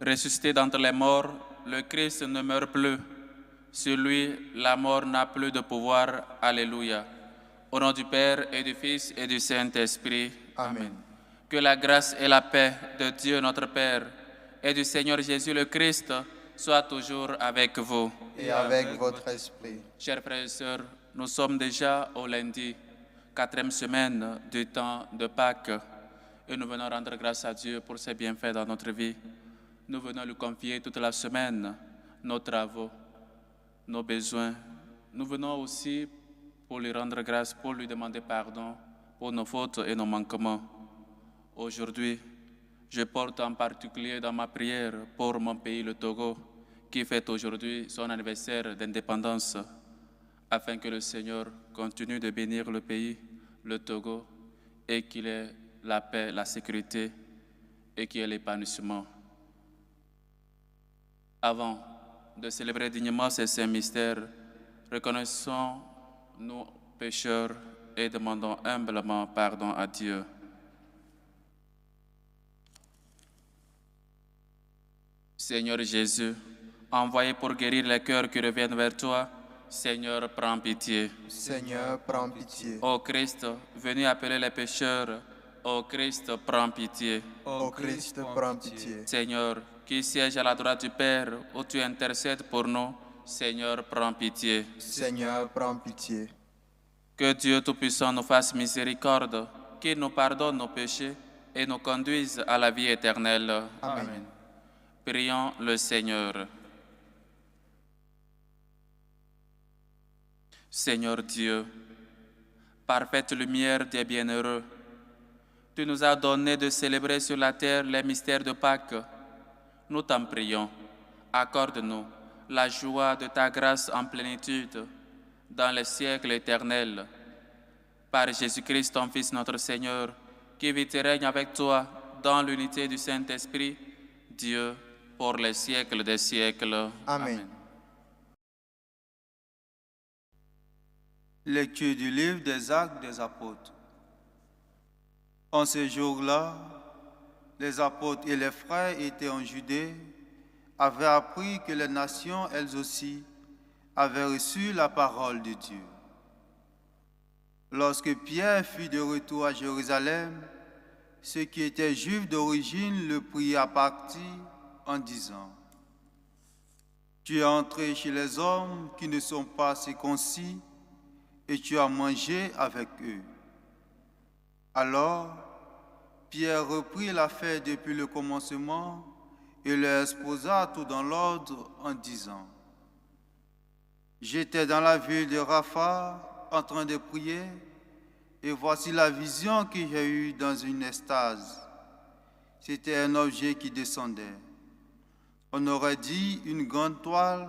Ressuscité d'entre les morts, le Christ ne meurt plus. Sur lui, la mort n'a plus de pouvoir. Alléluia. Au nom du Père et du Fils et du Saint-Esprit. Amen. Que la grâce et la paix de Dieu notre Père et du Seigneur Jésus le Christ soient toujours avec vous. Et avec votre esprit. Chers frères et sœurs, nous sommes déjà au lundi, 4e semaine du temps de Pâques, et nous venons rendre grâce à Dieu pour ses bienfaits dans notre vie. Nous venons lui confier toute la semaine nos travaux, nos besoins. Nous venons aussi pour lui rendre grâce, pour lui demander pardon pour nos fautes et nos manquements. Aujourd'hui, je porte en particulier dans ma prière pour mon pays, le Togo, qui fête aujourd'hui son anniversaire d'indépendance, afin que le Seigneur continue de bénir le pays, le Togo, et qu'il ait la paix, la sécurité et qu'il y ait l'épanouissement. Avant de célébrer dignement ces saints mystères, reconnaissons nos pécheurs et demandons humblement pardon à Dieu. Seigneur Jésus, envoyé pour guérir les cœurs qui reviennent vers toi, Seigneur, prends pitié. Seigneur, prends pitié. Ô Christ, venu appeler les pécheurs, ô Christ, prends pitié. Ô Christ, prends pitié. Seigneur, qui siège à la droite du Père, où tu intercèdes pour nous, Seigneur, prends pitié. Seigneur, prends pitié. Que Dieu Tout-Puissant nous fasse miséricorde, qu'il nous pardonne nos péchés et nous conduise à la vie éternelle. Amen. Prions le Seigneur. Seigneur Dieu, parfaite lumière des bienheureux, tu nous as donné de célébrer sur la terre les mystères de Pâques. Nous t'en prions, accorde-nous la joie de ta grâce en plénitude dans les siècles éternels. Par Jésus-Christ, ton Fils, notre Seigneur, qui vit et règne avec toi dans l'unité du Saint-Esprit, Dieu, pour les siècles des siècles. Amen. Lecture du livre des Actes des Apôtres. En ce jour-là, les apôtres et les frères étaient en Judée, avaient appris que les nations, elles aussi, avaient reçu la parole de Dieu. Lorsque Pierre fut de retour à Jérusalem, ceux qui étaient juifs d'origine le priaient à partir en disant: Tu es entré chez les hommes qui ne sont pas circoncis et tu as mangé avec eux. Alors, Pierre reprit l'affaire depuis le commencement et leur exposa tout dans l'ordre en disant: J'étais dans la ville de Rapha en train de prier, et voici la vision que j'ai eue dans une extase. C'était un objet qui descendait. On aurait dit une grande toile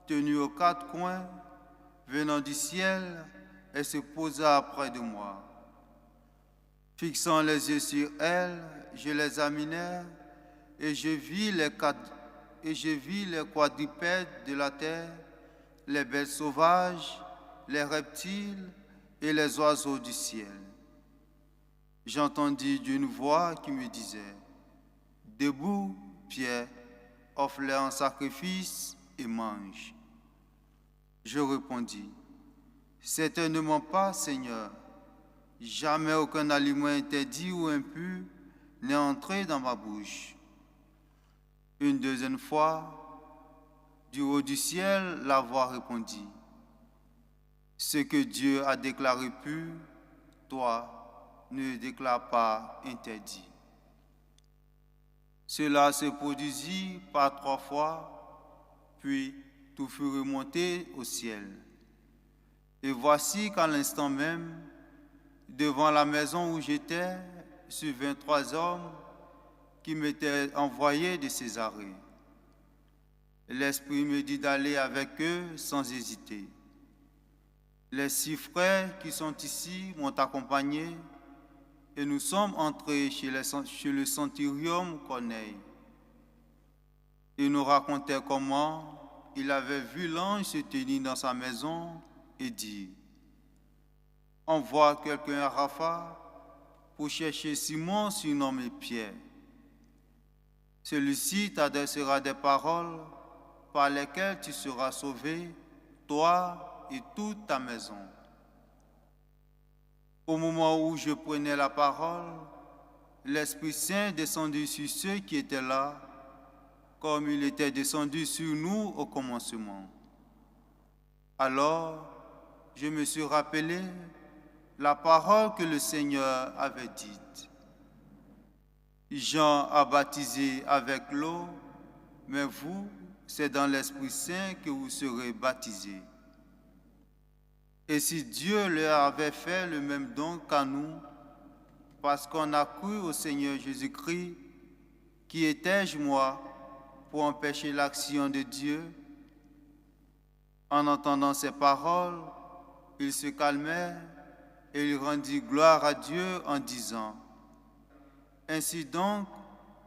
tenue aux quatre coins, venant du ciel, et se posa près de moi. Fixant les yeux sur elle, je l'examinai, et je vis les quadrupèdes de la terre, les bêtes sauvages, les reptiles et les oiseaux du ciel. J'entendis d'une voix qui me disait: Debout, Pierre, offre-leur en sacrifice et mange. Je répondis: Certainement pas, Seigneur. Jamais aucun aliment interdit ou impur n'est entré dans ma bouche. Une deuxième fois, du haut du ciel, la voix répondit: Ce que Dieu a déclaré pur, toi, ne le déclare pas interdit. Cela se produisit par 3 fois, puis tout fut remonté au ciel. Et voici qu'à l'instant même, devant la maison où j'étais, survinrent 3 hommes qui m'étaient envoyés de Césarée. L'Esprit me dit d'aller avec eux sans hésiter. Les 6 frères qui sont ici m'ont accompagné et nous sommes entrés chez le centurion Corneille. Il nous racontait comment il avait vu l'ange se tenir dans sa maison et dire: Envoie quelqu'un à Rapha pour chercher Simon, surnommé Pierre. Celui-ci t'adressera des paroles par lesquelles tu seras sauvé, toi et toute ta maison. Au moment où je prenais la parole, l'Esprit Saint descendit sur ceux qui étaient là, comme il était descendu sur nous au commencement. Alors, je me suis rappelé la parole que le Seigneur avait dite. Jean a baptisé avec l'eau, mais vous, c'est dans l'Esprit Saint que vous serez baptisés. Et si Dieu leur avait fait le même don qu'à nous, parce qu'on a cru au Seigneur Jésus-Christ, qui étais-je moi pour empêcher l'action de Dieu? En entendant ces paroles, il se calmait et il rendit gloire à Dieu en disant, ainsi donc,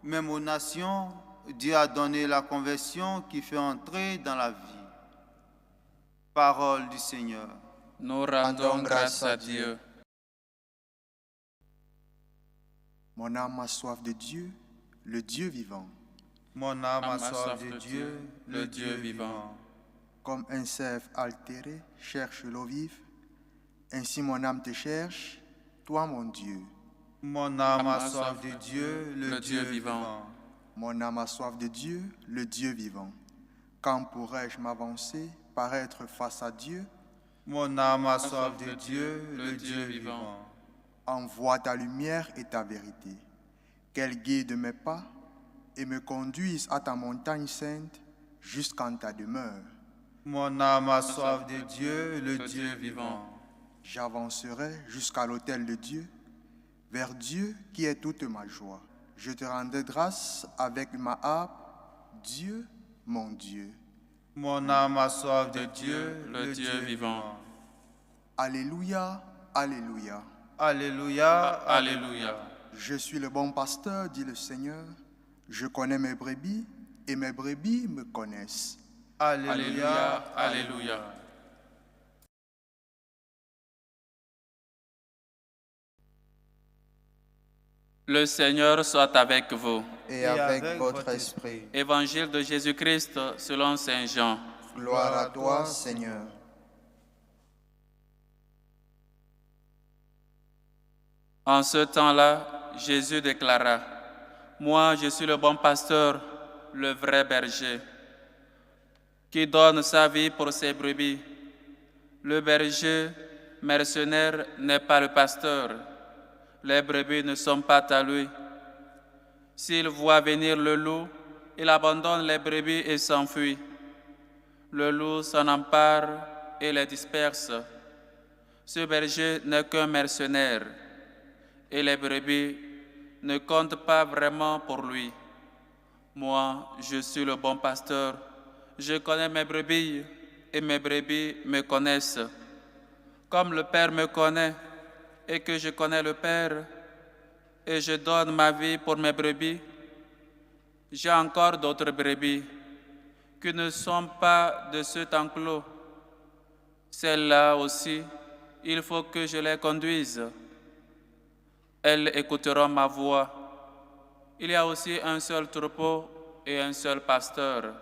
même aux nations, Dieu a donné la conversion qui fait entrer dans la vie. Parole du Seigneur. Nous rendons grâce à Dieu. Mon âme a soif de Dieu, le Dieu vivant. Mon âme a soif de Dieu, le Dieu vivant. Comme un cerf altéré cherche l'eau vive, ainsi mon âme te cherche, toi mon Dieu. Mon âme a soif de Dieu, le Dieu vivant. Mon âme a soif de Dieu, le Dieu vivant. Quand pourrais-je m'avancer, paraître face à Dieu? Mon âme a soif de Dieu, le Dieu vivant. Envoie ta lumière et ta vérité, qu'elle guide mes pas et me conduise à ta montagne sainte jusqu'en ta demeure. Mon âme a soif de Dieu, le Dieu vivant. J'avancerai jusqu'à l'autel de Dieu, vers Dieu qui est toute ma joie. Je te rendrai grâce avec ma harpe, Dieu, mon Dieu. Mon âme a soif de Dieu, le Dieu vivant. Alléluia, alléluia. Alléluia, alléluia. Je suis le bon pasteur, dit le Seigneur. Je connais mes brebis et mes brebis me connaissent. Alléluia, alléluia. Le Seigneur soit avec vous. Et avec votre esprit. Évangile de Jésus-Christ selon Saint Jean. Gloire à toi, Seigneur. En ce temps-là, Jésus déclara, « Moi, je suis le bon pasteur, le vrai berger, qui donne sa vie pour ses brebis. Le berger mercenaire n'est pas le pasteur. Les brebis ne sont pas à lui. S'il voit venir le loup, il abandonne les brebis et s'enfuit. Le loup s'en empare et les disperse. Ce berger n'est qu'un mercenaire, et les brebis ne comptent pas vraiment pour lui. Moi, je suis le bon pasteur. Je connais mes brebis, et mes brebis me connaissent. Comme le Père me connaît, et que je connais le Père, et je donne ma vie pour mes brebis, j'ai encore d'autres brebis qui ne sont pas de cet enclos. Celles-là aussi, il faut que je les conduise. Elles écouteront ma voix. Il y a aussi un seul troupeau et un seul pasteur.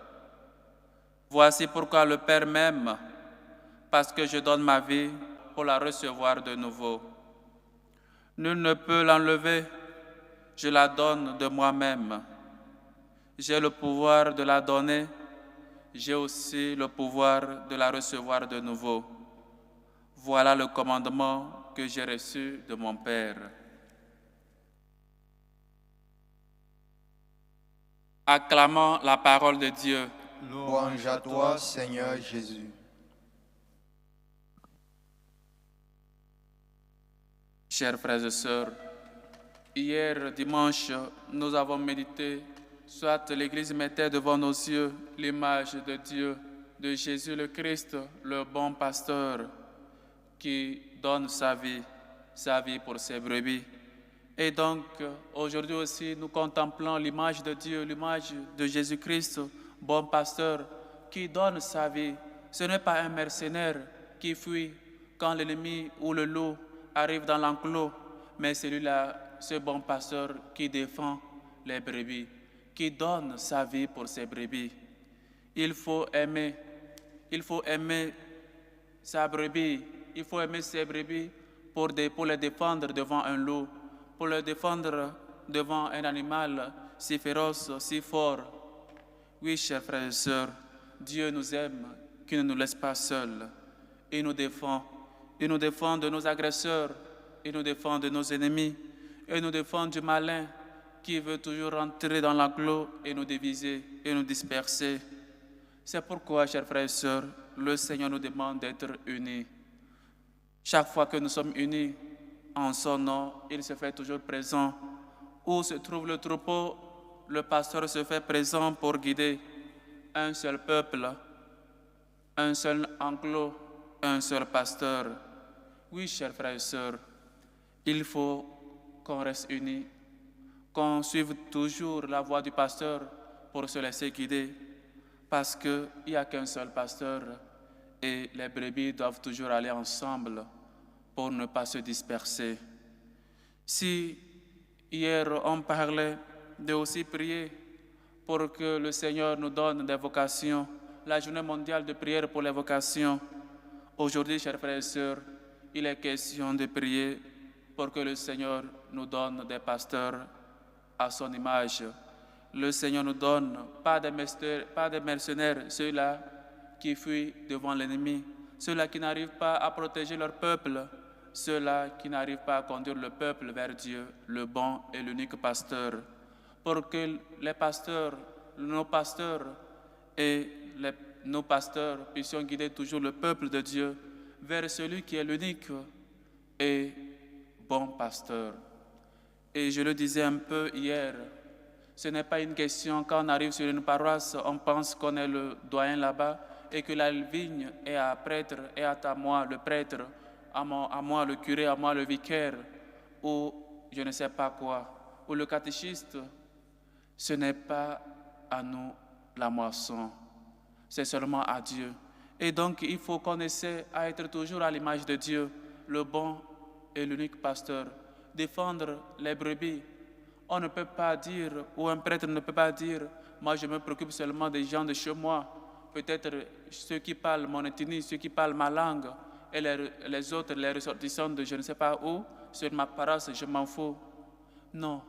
Voici pourquoi le Père m'aime, parce que je donne ma vie pour la recevoir de nouveau. Nul ne peut l'enlever, je la donne de moi-même. J'ai le pouvoir de la donner, j'ai aussi le pouvoir de la recevoir de nouveau. Voilà le commandement que j'ai reçu de mon Père. Acclamons la parole de Dieu. Louange à toi, Seigneur Jésus. Chers frères et sœurs, hier dimanche, nous avons médité, soit l'Église mettait devant nos yeux l'image de Dieu, de Jésus le Christ, le bon pasteur, qui donne sa vie pour ses brebis. Et donc, aujourd'hui aussi, nous contemplons l'image de Dieu, l'image de Jésus-Christ, bon pasteur, qui donne sa vie. Ce n'est pas un mercenaire qui fuit quand l'ennemi ou le loup arrive dans l'enclos, mais celui-là, ce bon pasteur qui défend les brebis, qui donne sa vie pour ses brebis. Il faut aimer sa brebis, il faut aimer ses brebis pour les défendre devant un loup, pour les défendre devant un animal si féroce, si fort. Oui, chers frères et sœurs, Dieu nous aime, qu'il ne nous laisse pas seuls. Il nous défend. Il nous défend de nos agresseurs, il nous défend de nos ennemis, il nous défend du malin qui veut toujours rentrer dans l'enclos et nous diviser et nous disperser. C'est pourquoi, chers frères et sœurs, le Seigneur nous demande d'être unis. Chaque fois que nous sommes unis en son nom, il se fait toujours présent. Où se trouve le troupeau, le pasteur se fait présent pour guider un seul peuple, un seul enclos, un seul pasteur. Oui, chers frères et sœurs, il faut qu'on reste unis, qu'on suive toujours la voie du pasteur pour se laisser guider, parce qu'il n'y a qu'un seul pasteur et les brebis doivent toujours aller ensemble pour ne pas se disperser. Si hier on parlait de aussi prier pour que le Seigneur nous donne des vocations, la journée mondiale de prière pour les vocations, aujourd'hui, chers frères et sœurs, il est question de prier pour que le Seigneur nous donne des pasteurs à son image. Le Seigneur nous donne pas des mercenaires, ceux-là qui fuient devant l'ennemi, ceux-là qui n'arrivent pas à protéger leur peuple, ceux-là qui n'arrivent pas à conduire le peuple vers Dieu, le bon et l'unique pasteur. Pour que les pasteurs, nos pasteurs nos pasteurs puissions guider toujours le peuple de Dieu vers celui qui est l'unique et bon pasteur. Et je le disais un peu hier, ce n'est pas une question, quand on arrive sur une paroisse, on pense qu'on est le doyen là-bas et que la vigne est à prêtre, est à moi le prêtre, à moi le curé, à moi le vicaire, ou je ne sais pas quoi, ou le catéchiste. Ce n'est pas à nous la moisson, c'est seulement à Dieu. Et donc, il faut qu'on essaie à être toujours à l'image de Dieu, le bon et l'unique pasteur, défendre les brebis. On ne peut pas dire, ou un prêtre ne peut pas dire, moi je me préoccupe seulement des gens de chez moi, peut-être ceux qui parlent mon ethnie, ceux qui parlent ma langue, et les autres, les ressortissants de je ne sais pas où, sur ma paroisse, je m'en fous. Non,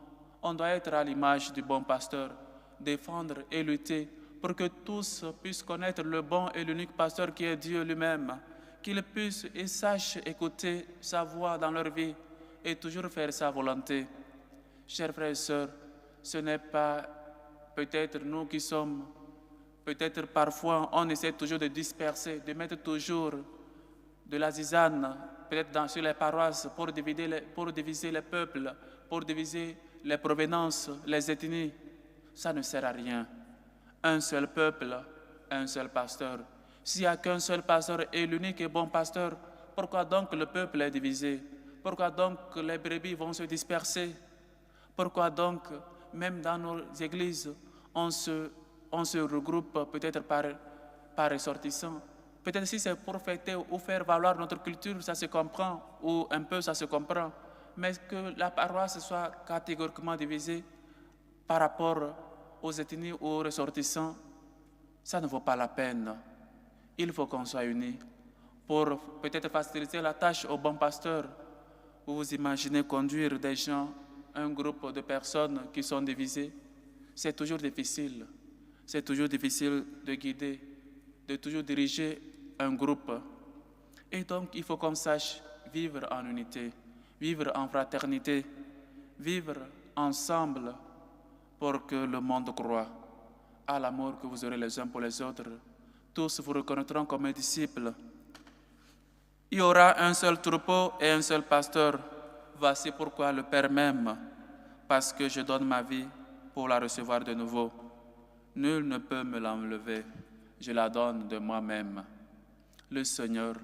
on doit être à l'image du bon pasteur, défendre et lutter pour que tous puissent connaître le bon et l'unique pasteur qui est Dieu lui-même, qu'ils puissent et sachent écouter sa voix dans leur vie et toujours faire sa volonté. Chers frères et sœurs, ce n'est pas peut-être nous qui sommes, peut-être parfois on essaie toujours de disperser, de mettre toujours de la zizane, peut-être sur les paroisses pour diviser les peuples, pour diviser les provenances, les ethnies. Ça ne sert à rien. Un seul peuple, un seul pasteur. S'il n'y a qu'un seul pasteur et l'unique et bon pasteur, pourquoi donc le peuple est divisé? Pourquoi donc les brebis vont se disperser? Pourquoi donc, même dans nos églises, on se regroupe peut-être par ressortissants? Peut-être si c'est pour fêter ou faire valoir notre culture, ça se comprend, ou un peu ça se comprend. Mais que la paroisse soit catégoriquement divisée par rapport aux ethnies ou aux ressortissants, ça ne vaut pas la peine. Il faut qu'on soit unis pour peut-être faciliter la tâche au bon pasteur. Vous vous imaginez conduire des gens, un groupe de personnes qui sont divisées, c'est toujours difficile. C'est toujours difficile de guider, de toujours diriger un groupe. Et donc, il faut qu'on sache vivre en unité, vivre en fraternité, vivre ensemble pour que le monde croie à l'amour que vous aurez les uns pour les autres. Tous vous reconnaîtront comme mes disciples. Il y aura un seul troupeau et un seul pasteur. Voici pourquoi le Père m'aime, parce que je donne ma vie pour la recevoir de nouveau. Nul ne peut me l'enlever, je la donne de moi-même. Le Seigneur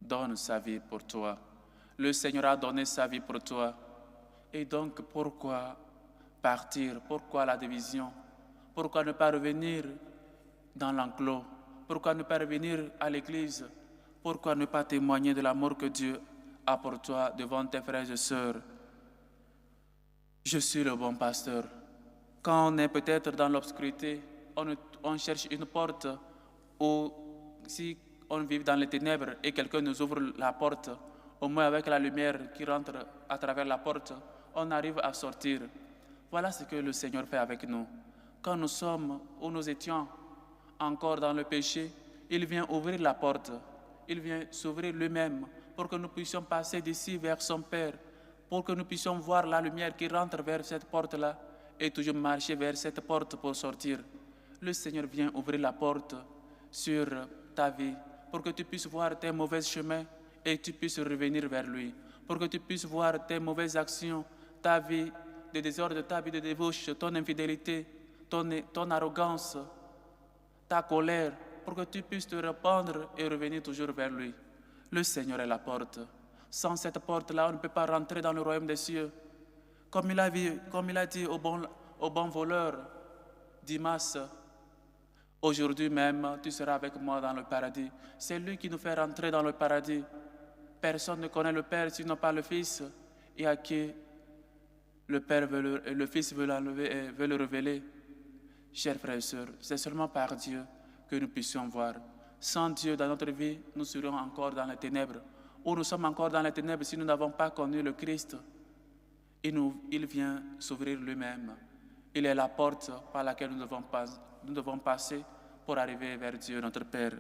donne sa vie pour toi. Le Seigneur a donné sa vie pour toi. Et donc, pourquoi partir? Pourquoi la division? Pourquoi ne pas revenir dans l'enclos? Pourquoi ne pas revenir à l'église? Pourquoi ne pas témoigner de l'amour que Dieu a pour toi devant tes frères et sœurs? Je suis le bon pasteur. Quand on est peut-être dans l'obscurité, on cherche une porte, ou si on vit dans les ténèbres et quelqu'un nous ouvre la porte, au moins avec la lumière qui rentre à travers la porte, on arrive à sortir. Voilà ce que le Seigneur fait avec nous. Quand nous sommes ou nous étions encore dans le péché, il vient ouvrir la porte. Il vient s'ouvrir lui-même pour que nous puissions passer d'ici vers son Père, pour que nous puissions voir la lumière qui rentre vers cette porte-là et toujours marcher vers cette porte pour sortir. Le Seigneur vient ouvrir la porte sur ta vie pour que tu puisses voir tes mauvais chemins et que tu puisses revenir vers lui, pour que tu puisses voir tes mauvaises actions, ta vie de désordre, ta vie de débauche, ton infidélité, ton arrogance, ta colère, pour que tu puisses te répandre et revenir toujours vers lui. Le Seigneur est la porte. Sans cette porte-là, on ne peut pas rentrer dans le royaume des cieux. Comme il a dit au bon voleur, Dimas, aujourd'hui même, tu seras avec moi dans le paradis. C'est lui qui nous fait rentrer dans le paradis. Personne ne connaît le Père sinon par le Fils, et à qui le Fils veut l'enlever et veut le révéler. Chers frères et sœurs, c'est seulement par Dieu que nous puissions voir. Sans Dieu dans notre vie, nous serions encore dans les ténèbres. Ou nous sommes encore dans les ténèbres si nous n'avons pas connu le Christ. Il vient s'ouvrir lui-même. Il est la porte par laquelle nous devons passer pour arriver vers Dieu, notre Père.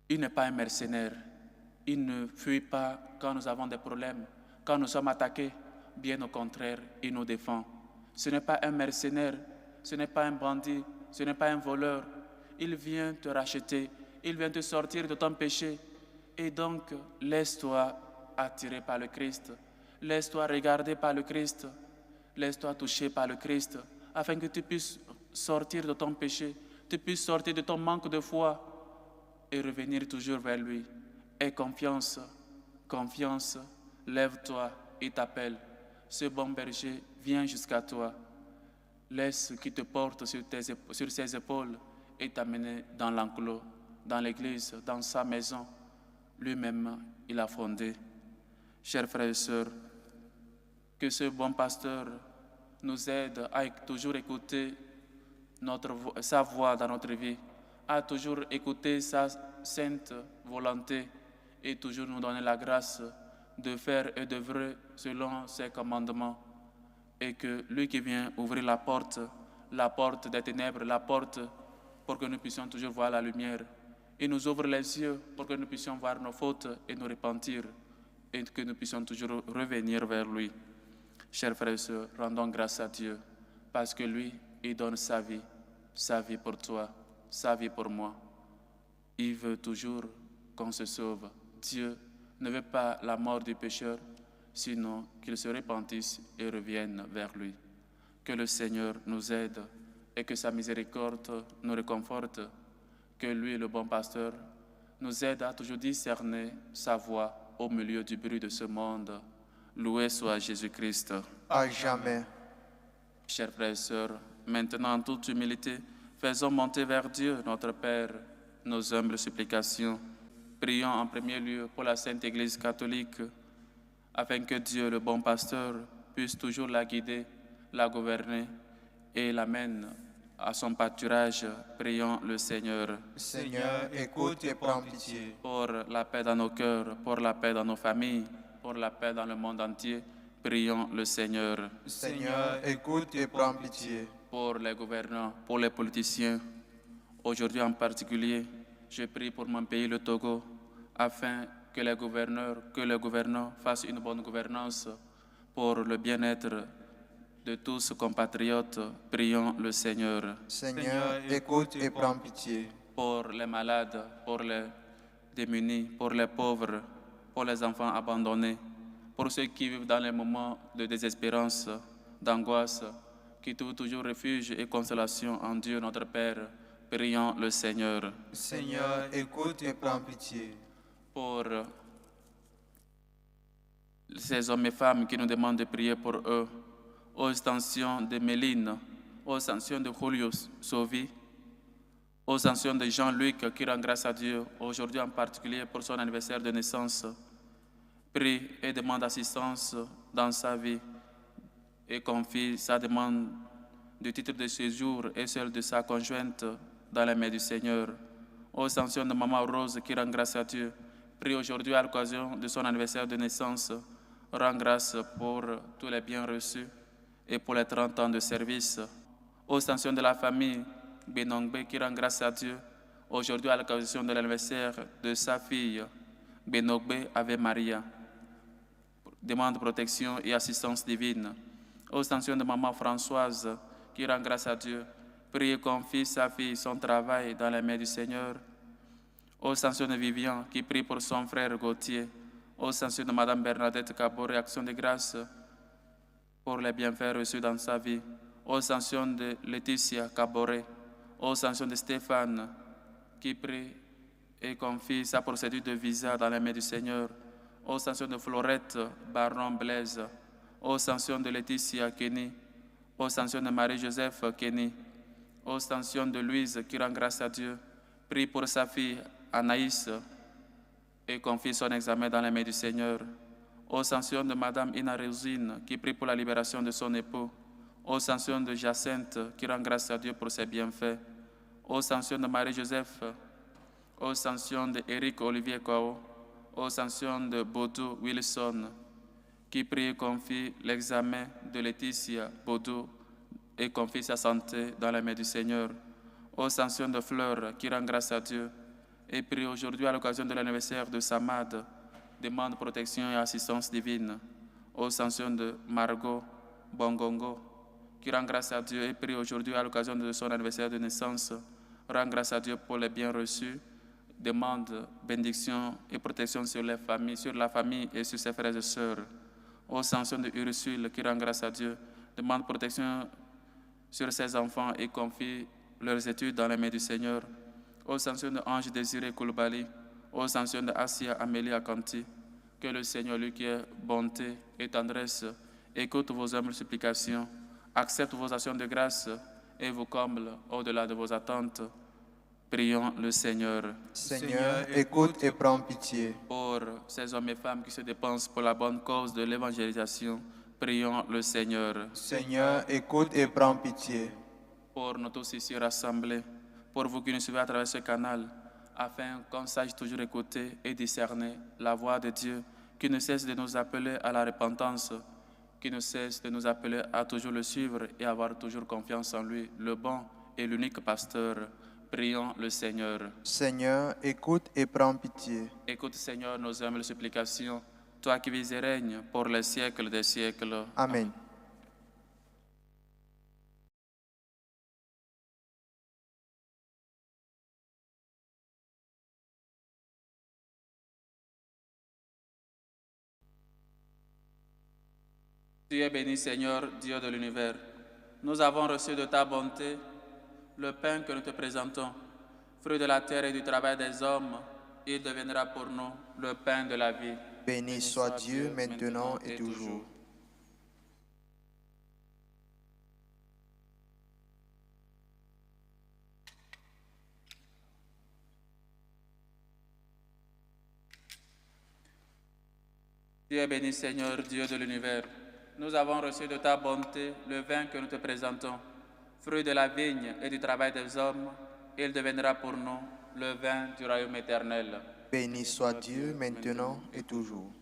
Il n'est pas un mercenaire. Il ne fuit pas quand nous avons des problèmes. Quand nous sommes attaqués, bien au contraire, il nous défend. Ce n'est pas un mercenaire, ce n'est pas un bandit, ce n'est pas un voleur. Il vient te racheter, il vient te sortir de ton péché. Et donc, laisse-toi attirer par le Christ. Laisse-toi regarder par le Christ. Laisse-toi toucher par le Christ, afin que tu puisses sortir de ton péché, tu puisses sortir de ton manque de foi et revenir toujours vers lui. Aie confiance, confiance, lève-toi, il t'appelle. Ce bon berger vient jusqu'à toi. Laisse qu'il te porte sur ses épaules et t'amener dans l'enclos, dans l'église, dans sa maison. Lui-même, il a fondé. Chers frères et sœurs, que ce bon pasteur nous aide à toujours écouter sa voix dans notre vie, à toujours écouter sa sainte volonté et toujours nous donner la grâce de faire et d'œuvrer selon ses commandements. Et que lui qui vient ouvrir la porte des ténèbres, la porte pour que nous puissions toujours voir la lumière, il nous ouvre les yeux pour que nous puissions voir nos fautes et nous repentir et que nous puissions toujours revenir vers lui. Chers frères et sœurs, rendons grâce à Dieu parce que lui, il donne sa vie pour toi, sa vie pour moi. Il veut toujours qu'on se sauve. Dieu ne veut pas la mort du pécheur, sinon qu'il se repentisse et revienne vers lui. Que le Seigneur nous aide et que sa miséricorde nous réconforte. Que lui, le bon pasteur, nous aide à toujours discerner sa voix au milieu du bruit de ce monde. Loué soit Jésus-Christ. À jamais. Chers frères et sœurs, maintenant en toute humilité, faisons monter vers Dieu, notre Père, nos humbles supplications. Prions en premier lieu pour la Sainte Église catholique, afin que Dieu, le bon pasteur, puisse toujours la guider, la gouverner et l'amène à son pâturage. Prions le Seigneur. Seigneur, écoute et prends pitié. Pour la paix dans nos cœurs, pour la paix dans nos familles, pour la paix dans le monde entier, prions le Seigneur. Seigneur, écoute et prends pitié. Pour les gouvernants, pour les politiciens, aujourd'hui en particulier, je prie pour mon pays, le Togo, afin que les gouvernants fassent une bonne gouvernance pour le bien-être de tous compatriotes. Prions le Seigneur. Seigneur, écoute et prends pitié. Pour les malades, pour les démunis, pour les pauvres, pour les enfants abandonnés, pour ceux qui vivent dans les moments de désespérance, d'angoisse, qui trouvent toujours refuge et consolation en Dieu notre Père. Prions le Seigneur. Seigneur, écoute et prends pitié. Pour ces hommes et femmes qui nous demandent de prier pour eux, aux extensions de Méline, aux extensions de Julio Sauvi, aux extensions de Jean-Luc qui rend grâce à Dieu, aujourd'hui en particulier pour son anniversaire de naissance. Prie et demande assistance dans sa vie. et confie sa demande du titre de séjour et celle de sa conjointe dans les mains du Seigneur. Ô Saint-Sion de Maman Rose qui rend grâce à Dieu, prie aujourd'hui à l'occasion de son anniversaire de naissance, rend grâce pour tous les biens reçus et pour les 30 ans de service. Ô Saint-Sion de la famille Benongbe qui rend grâce à Dieu, aujourd'hui à l'occasion de l'anniversaire de sa fille Benongbe Ave Maria, demande protection et assistance divine. Ô Saint-Sion de Maman Françoise qui rend grâce à Dieu, prie et confie sa fille, son travail dans les mains du Seigneur. Ô Saint-Sion de Vivian qui prie pour son frère Gauthier. Ô Saint-Sion de Madame Bernadette Caboret, action de grâce pour les bienfaits reçus dans sa vie. Ô Saint-Sion de Laetitia Caboret. Ô Saint-Sion de Stéphane qui prie et confie sa procédure de visa dans les mains du Seigneur. Ô Saint-Sion de Florette Baron Blaise. Ô Saint-Sion de Laetitia Kenny. Ô Saint-Sion de Marie-Joseph Kenny. Ô Saint-Sion de Louise qui rend grâce à Dieu, prie pour sa fille Anaïs et confie son examen dans les mains du Seigneur. Ô Saint-Sion de Madame Ina Rosine qui prie pour la libération de son époux. Ô Saint-Sion de Jacinthe qui rend grâce à Dieu pour ses bienfaits. Ô Saint-Sion de Marie-Joseph. Ô Saint-Sion de Éric Olivier Kwao. Ô Saint-Sion de Baudou Wilson qui prie et confie l'examen de Laetitia Baudou et confie sa santé dans les mains du Seigneur. Ô Saint-Sion de Fleur qui rend grâce à Dieu et prie aujourd'hui à l'occasion de l'anniversaire de Samad, demande protection et assistance divine. Ô Saint-Sion de Margot Bongongo qui rend grâce à Dieu et prie aujourd'hui à l'occasion de son anniversaire de naissance, rend grâce à Dieu pour les biens reçus, demande bénédiction et protection sur les familles, sur la famille et sur ses frères et sœurs. Ô Saint-Sion de Ursule qui rend grâce à Dieu, demande protection sur ses enfants et confie leurs études dans les mains du Seigneur. Ô Saint-Sion de Ange Désiré Koulibaly, ô Saint-Sion de Assia Amélie Akanti, que le Seigneur, lui qui est bonté et tendresse, écoute vos humbles supplications, accepte vos actions de grâce et vous comble au-delà de vos attentes. Prions le Seigneur. Seigneur, écoute et prends pitié. Pour ces hommes et femmes qui se dépensent pour la bonne cause de l'évangélisation, prions le Seigneur. Seigneur, écoute et prends pitié. Pour nous tous ici rassemblés, pour vous qui nous suivez à travers ce canal, afin qu'on sache toujours écouter et discerner la voix de Dieu, qui ne cesse de nous appeler à la repentance, qui ne cesse de nous appeler à toujours le suivre et avoir toujours confiance en lui, le bon et l'unique pasteur. Prions le Seigneur. Seigneur, écoute et prends pitié. Écoute, Seigneur, nos humbles supplications, toi qui vis et règnes pour les siècles des siècles. Amen. Tu es béni, Seigneur, Dieu de l'univers. Nous avons reçu de ta bonté le pain que nous te présentons, fruit de la terre et du travail des hommes. Il deviendra pour nous le pain de la vie. Béni soit Dieu maintenant et toujours. Tu es béni, Seigneur, Dieu de l'univers. Nous avons reçu de ta bonté le vin que nous te présentons, fruit de la vigne et du travail des hommes. Il deviendra pour nous le vin du royaume éternel. Béni soit Dieu maintenant et toujours.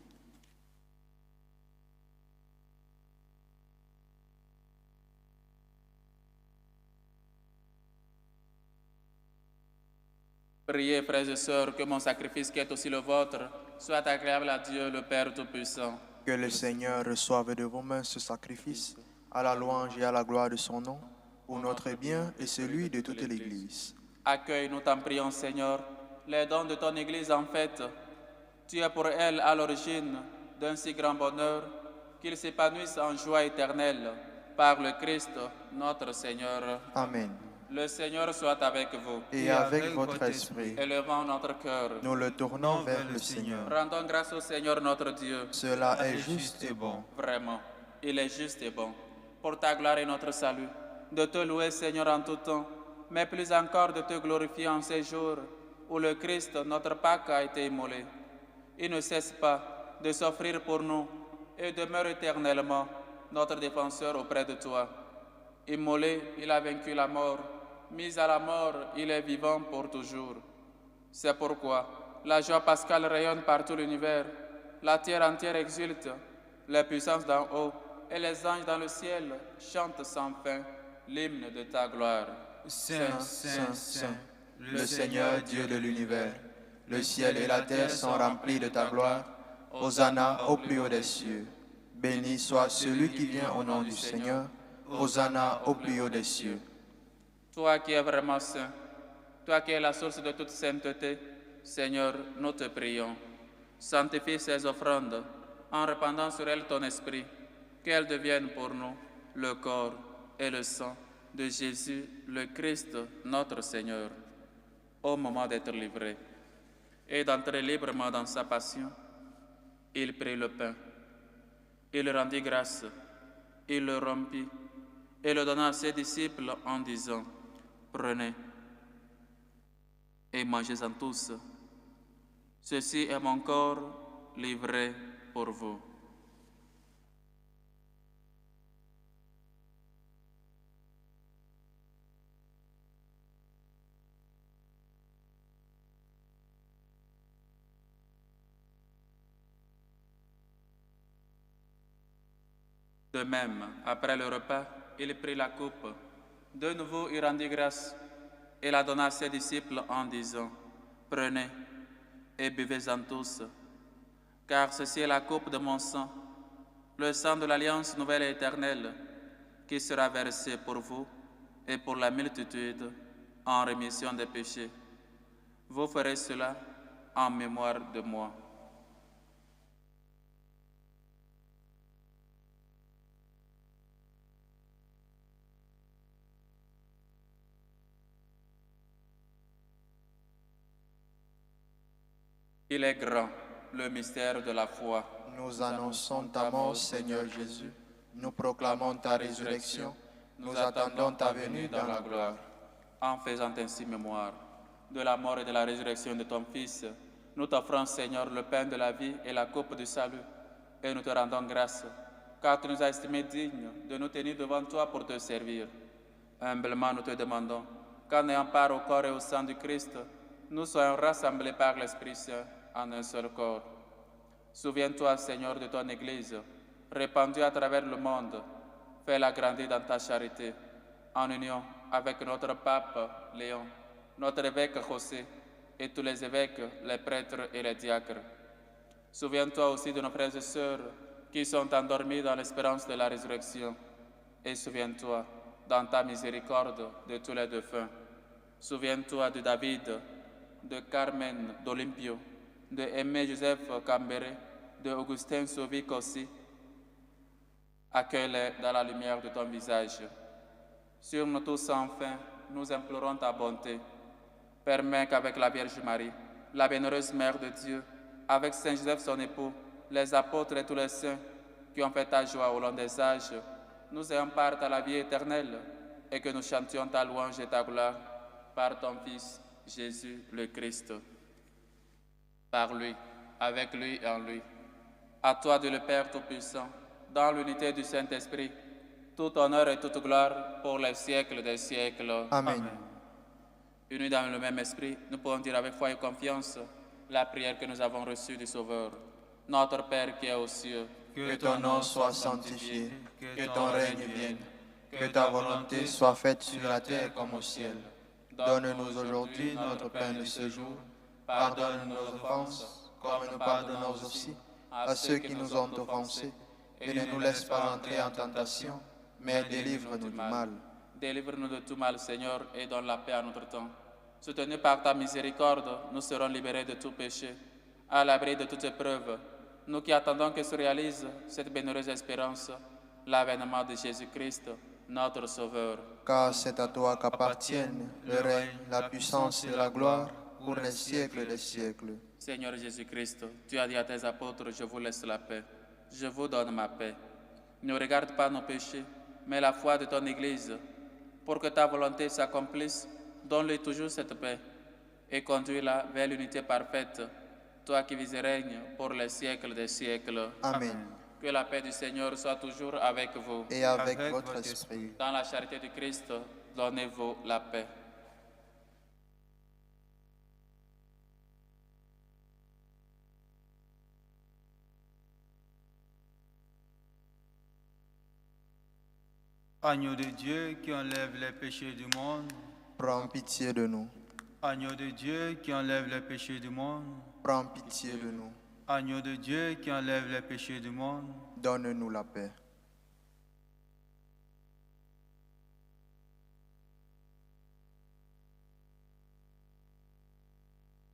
Priez, frères et sœurs, que mon sacrifice qui est aussi le vôtre soit agréable à Dieu, le Père Tout-Puissant. Que le Seigneur reçoive de vos mains ce sacrifice, à la louange et à la gloire de son nom, pour notre bien et celui de toute l'Église. Accueille, nous t'en prions, Seigneur, les dons de ton Église en fête. Tu es pour elle à l'origine d'un si grand bonheur qu'ils s'épanouissent en joie éternelle par le Christ, notre Seigneur. Amen. Le Seigneur soit avec vous. Et avec votre esprit, Élevons notre cœur. nous le tournons vers le Seigneur. Rendons grâce au Seigneur notre Dieu. Cela est juste et bon. Vraiment, il est juste et bon. Pour ta gloire et notre salut, de te louer, Seigneur, en tout temps, mais plus encore de te glorifier en ces jours où le Christ, notre Pâque, a été immolé. Il ne cesse pas de s'offrir pour nous et demeure éternellement notre défenseur auprès de toi. Immolé, il a vaincu la mort. Mis à la mort, il est vivant pour toujours. C'est pourquoi la joie pascale rayonne par tout l'univers. La terre entière exulte. Les puissances d'en haut et les anges dans le ciel chantent sans fin l'hymne de ta gloire. Saint, Saint, Saint, le Seigneur Dieu de l'univers. Le ciel et la terre sont remplis de ta gloire. Hosanna au plus haut des cieux. Béni soit celui qui vient au nom du Seigneur. Hosanna au plus haut des cieux. Toi qui es vraiment saint, toi qui es la source de toute sainteté, Seigneur, nous te prions. Sanctifie ces offrandes en répandant sur elles ton esprit, qu'elles deviennent pour nous le corps et le sang de Jésus, le Christ, notre Seigneur. Au moment d'être livré et d'entrer librement dans sa passion, il prit le pain, il rendit grâce, il le rompit et le donna à ses disciples en disant, « Prenez et mangez-en tous. Ceci est mon corps livré pour vous. » De même, après le repas, il prit la coupe. De nouveau, il rendit grâce et la donna à ses disciples en disant, « Prenez et buvez-en tous, car ceci est la coupe de mon sang, le sang de l'alliance nouvelle et éternelle, qui sera versé pour vous et pour la multitude en rémission des péchés. Vous ferez cela en mémoire de moi. » Il est grand, le mystère de la foi. Nous annonçons ta mort, Seigneur Jésus. Nous proclamons ta résurrection. Nous attendons ta venue dans la gloire. En faisant ainsi mémoire de la mort et de la résurrection de ton Fils, nous t'offrons, Seigneur, le pain de la vie et la coupe du salut, et nous te rendons grâce, car tu nous as estimés dignes de nous tenir devant toi pour te servir. Humblement, nous te demandons qu'en ayant part au corps et au sang du Christ, nous soyons rassemblés par l'Esprit Saint en un seul corps. Souviens-toi, Seigneur, de ton Église, répandue à travers le monde. Fais-la grandir dans ta charité, en union avec notre pape Léon, notre évêque José et tous les évêques, les prêtres et les diacres. Souviens-toi aussi de nos frères et sœurs qui sont endormis dans l'espérance de la résurrection. Et souviens-toi, dans ta miséricorde, de tous les défunts. Souviens-toi de David, de Carmen d'Olympio, de Aimé Joseph Cambéré, de Augustin Sauvic aussi. Accueille-les dans la lumière de ton visage. Sur nous tous enfin, nous implorons ta bonté. Permets qu'avec la Vierge Marie, la bienheureuse Mère de Dieu, avec Saint Joseph son époux, les apôtres et tous les saints qui ont fait ta joie au long des âges, nous ayons part à la vie éternelle et que nous chantions ta louange et ta gloire par ton Fils, Jésus le Christ. Par lui, avec lui et en lui. À toi, Dieu le Père Tout-Puissant, dans l'unité du Saint-Esprit, tout honneur et toute gloire pour les siècles des siècles. Amen. Unis dans le même esprit, nous pouvons dire avec foi et confiance la prière que nous avons reçue du Sauveur. Notre Père qui est aux cieux, Que ton nom soit sanctifié, que ton règne vienne, que ta volonté soit faite sur la terre comme au ciel. Donne-nous aujourd'hui notre pain de ce jour. Pardonne nos offenses, comme nous pardonnons aussi à ceux qui nous ont offensés. Et ne nous laisse pas entrer en tentation, mais délivre-nous du mal. Délivre-nous de tout mal, Seigneur, et donne la paix à notre temps. Soutenus par ta miséricorde, nous serons libérés de tout péché, à l'abri de toute épreuve. Nous qui attendons que se réalise cette bienheureuse espérance, l'avènement de Jésus-Christ, notre Sauveur. Car c'est à toi qu'appartiennent le règne, la puissance et la gloire pour les siècles des siècles. Seigneur Jésus-Christ, tu as dit à tes apôtres, je vous laisse la paix, je vous donne ma paix. Ne regarde pas nos péchés, mais la foi de ton Église. Pour que ta volonté s'accomplisse, donne-lui toujours cette paix et conduis-la vers l'unité parfaite, toi qui vis et règnes pour les siècles des siècles. Amen. Que la paix du Seigneur soit toujours avec vous. et avec votre esprit. Dans la charité du Christ, donnez-vous la paix. Agneau de Dieu qui enlève les péchés du monde, Prends pitié de nous. agneau de Dieu qui enlève les péchés du monde, Prends pitié de nous. agneau de Dieu qui enlève les péchés du monde, Donne-nous la paix.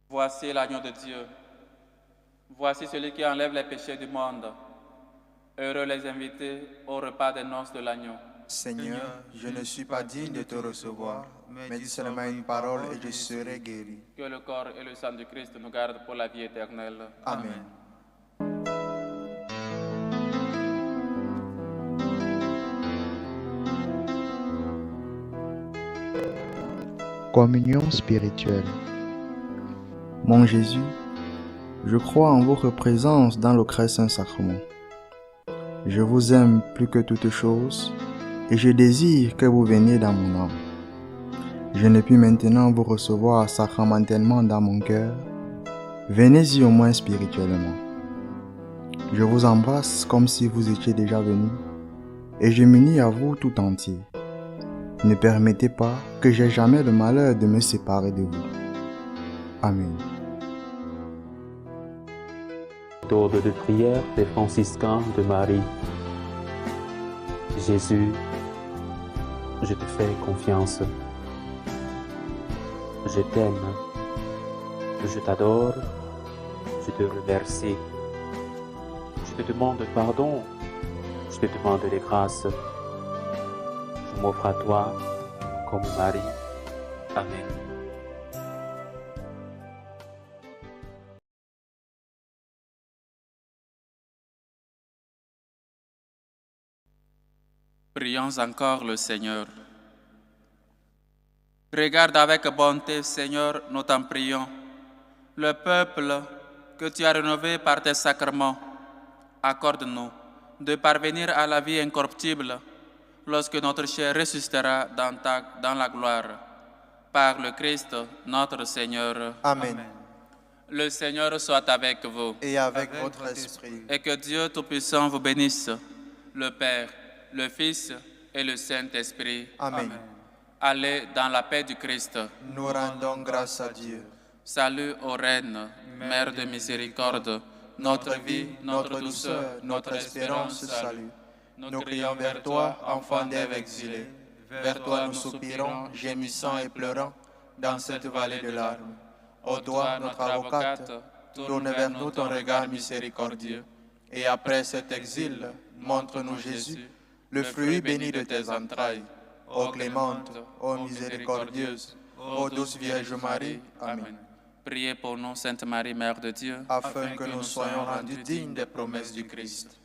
Voici l'agneau de Dieu. Voici celui qui enlève les péchés du monde. Heureux les invités au repas des noces de l'agneau. Seigneur, je ne suis pas digne de te recevoir, mais dis seulement une parole et je serai guéri. Que le corps et le sang du Christ nous gardent pour la vie éternelle. Amen. Communion spirituelle. Mon Jésus, je crois en votre présence dans le très saint sacrement. Je vous aime plus que toute chose et je désire que vous veniez dans mon âme. Je ne puis maintenant vous recevoir sacramentellement dans mon cœur. Venez-y au moins spirituellement. Je vous embrasse comme si vous étiez déjà venu et je m'unis à vous tout entier. Ne permettez pas que j'aie jamais le malheur de me séparer de vous. Amen. Méthode de prière des franciscains de Marie. Jésus, je te fais confiance. Je t'aime. Je t'adore. Je te remercie. Je te demande pardon. Je te demande des grâces. Je m'offre à toi comme Marie. Amen. Prions encore le Seigneur. Regarde avec bonté, Seigneur, nous t'en prions, le peuple que tu as rénové par tes sacrements. Accorde-nous de parvenir à la vie incorruptible lorsque notre chair ressuscitera dans la gloire. Par le Christ, notre Seigneur. Amen. Le Seigneur soit avec vous. Et avec votre esprit. Et que Dieu Tout-Puissant vous bénisse, le Père, le Fils et le Saint-Esprit. Amen. Allez dans la paix du Christ. Nous rendons grâce à Dieu. Salut aux reines, Mère de miséricorde, notre vie, notre douceur, notre espérance, salut. Nous crions vers toi, enfant d'Ève exilée. Vers toi nous soupirons, gémissant et pleurant, dans cette vallée de larmes. Ô toi, notre avocate, tourne vers nous ton regard miséricordieux. Et après cet exil, montre-nous Jésus, le fruit béni de tes entrailles. Ô clémente, ô miséricordieuse, ô douce Vierge Marie. Amen. Priez pour nous, Sainte Marie, Mère de Dieu, Afin que nous soyons rendus dignes des promesses du Christ.